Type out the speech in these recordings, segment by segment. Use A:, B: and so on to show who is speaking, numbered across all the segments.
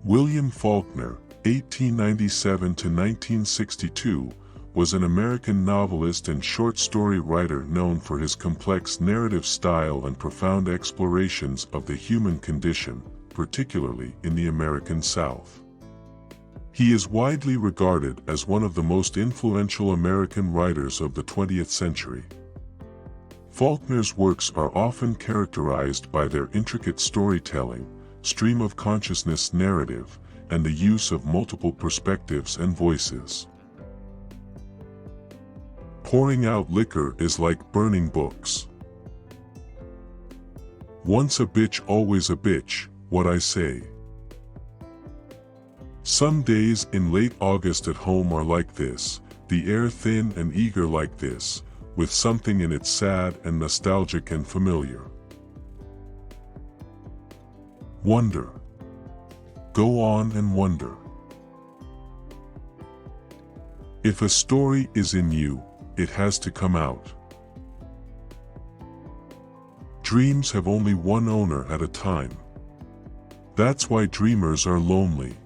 A: William Faulkner, 1897 to 1962, was an American novelist and short story writer known for his complex narrative style and profound explorations of the human condition, particularly in the American South. He is widely regarded as one of the most influential American writers of the 20th century. Faulkner's works are often characterized by their intricate storytelling, stream of consciousness narrative, and the use of multiple perspectives and voices. Pouring out liquor is like burning books. Once a bitch, always a bitch, what I say. Some days in late August at home are like this, the air thin and eager like this, with something in it sad and nostalgic and familiar. Wonder. Go on and wonder. If a story is in you, it has to come out. Dreams have only one owner at a time. That's why dreamers are lonely.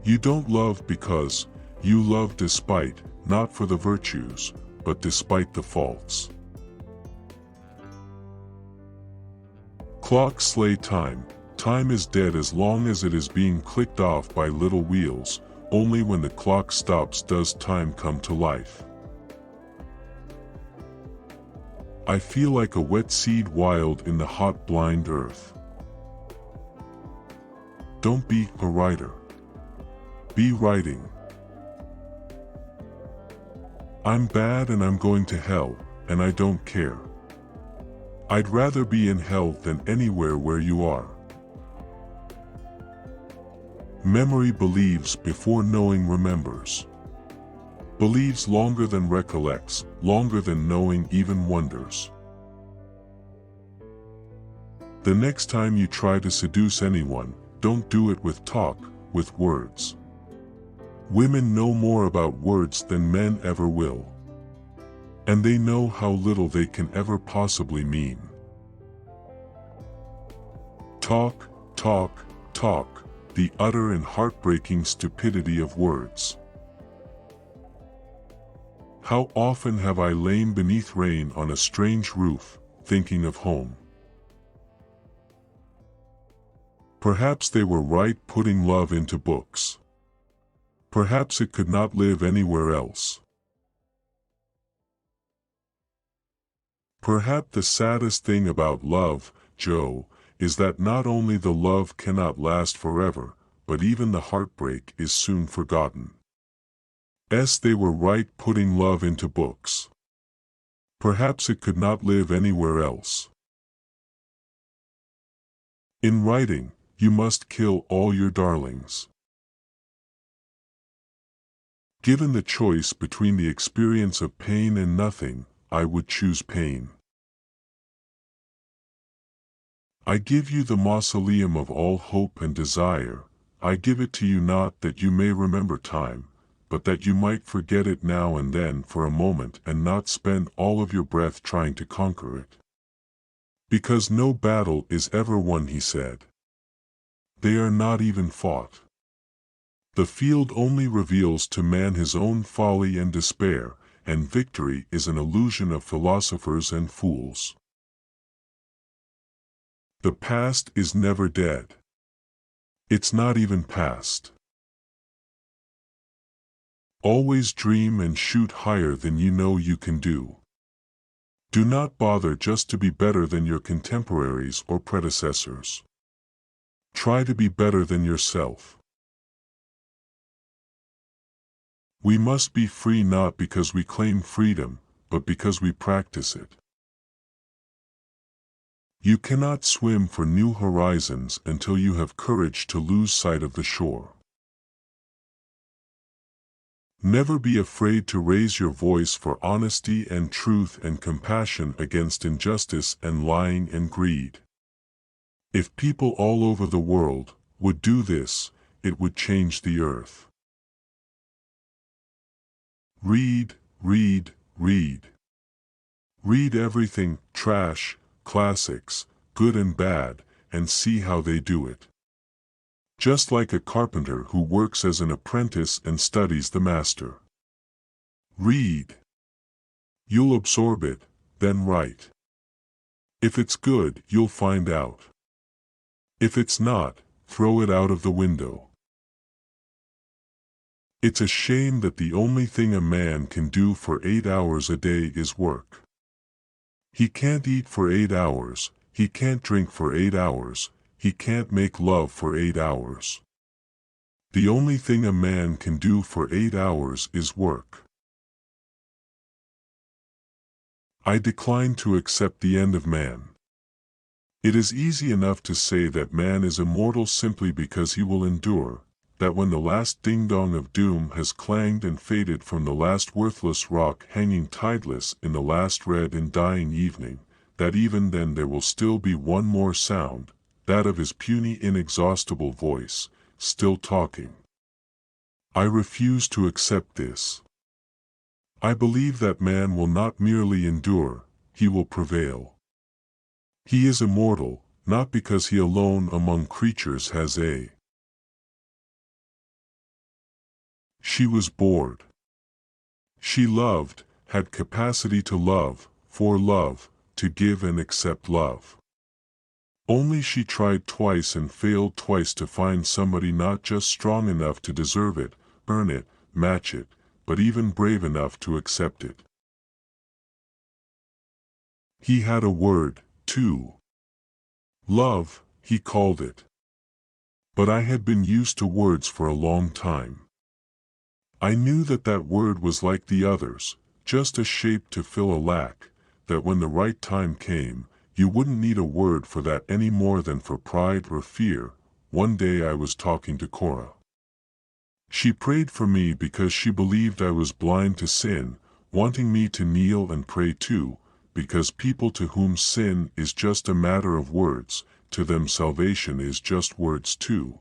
A: You don't love because you love despite, not for the virtues, but despite the faults. Clocks slay time. Time is dead as long as it is being clicked off by little wheels. Only when the clock stops does time come to life. I feel like a wet seed wild in the hot blind earth. Don't be a writer. Be writing. I'm bad and I'm going to hell, and I don't care. I'd rather be in hell than anywhere where you are. Memory believes before knowing remembers. Believes longer than recollects, longer than knowing even wonders. The next time you try to seduce anyone, don't do it with talk, with words. Women know more about words than men ever will. And they know how little they can ever possibly mean. Talk, talk, talk, the utter and heartbreaking stupidity of words. How often have I lain beneath rain on a strange roof, thinking of home? Perhaps they were right putting love into books. Perhaps it could not live anywhere else. Perhaps the saddest thing about love, Joe, is that not only the love cannot last forever, but even the heartbreak is soon forgotten. They were right putting love into books. Perhaps it could not live anywhere else. In writing, you must kill all your darlings. Given the choice between the experience of pain and nothing, I would choose pain. I give you the mausoleum of all hope and desire. I give it to you not that you may remember time, but that you might forget it now and then for a moment and not spend all of your breath trying to conquer it. Because no battle is ever won, he said. They are not even fought. The field only reveals to man his own folly and despair, and victory is an illusion of philosophers and fools. The past is never dead. It's not even past. Always dream and shoot higher than you know you can do. Do not bother just to be better than your contemporaries or predecessors. Try to be better than yourself. We must be free not because we claim freedom, but because we practice it. You cannot swim for new horizons until you have courage to lose sight of the shore. Never be afraid to raise your voice for honesty and truth and compassion against injustice and lying and greed. If people all over the world would do this, it would change the earth. Read, read, read. Read everything, trash, classics, good and bad, and see how they do it. just like a carpenter who works as an apprentice and studies the master. Read. You'll absorb it, then write. If it's good, you'll find out. If it's not, throw it out of the window. It's a shame that the only thing a man can do for 8 hours a day is work. He can't eat for 8 hours, he can't drink for 8 hours, he can't make love for 8 hours. The only thing a man can do for 8 hours is work. I decline to accept the end of man. It is easy enough to say that man is immortal simply because he will endure, that when the last ding-dong of doom has clanged and faded from the last worthless rock hanging tideless in the last red and dying evening, that even then there will still be one more sound, that of his puny inexhaustible voice, still talking. I refuse to accept this. I believe that man will not merely endure, he will prevail. He is immortal, not because he alone among creatures has a. She was bored. She loved, had capacity to love, for love, to give and accept love. Only she tried twice and failed twice to find somebody not just strong enough to deserve it, earn it, match it, but even brave enough to accept it. He had a word, too. Love, he called it. But I had been used to words for a long time. I knew that that word was like the others, just a shape to fill a lack, that when the right time came, you wouldn't need a word for that any more than for pride or fear. One day I was talking to Cora. She prayed for me because she believed I was blind to sin, wanting me to kneel and pray too, because people to whom sin is just a matter of words, to them salvation is just words too.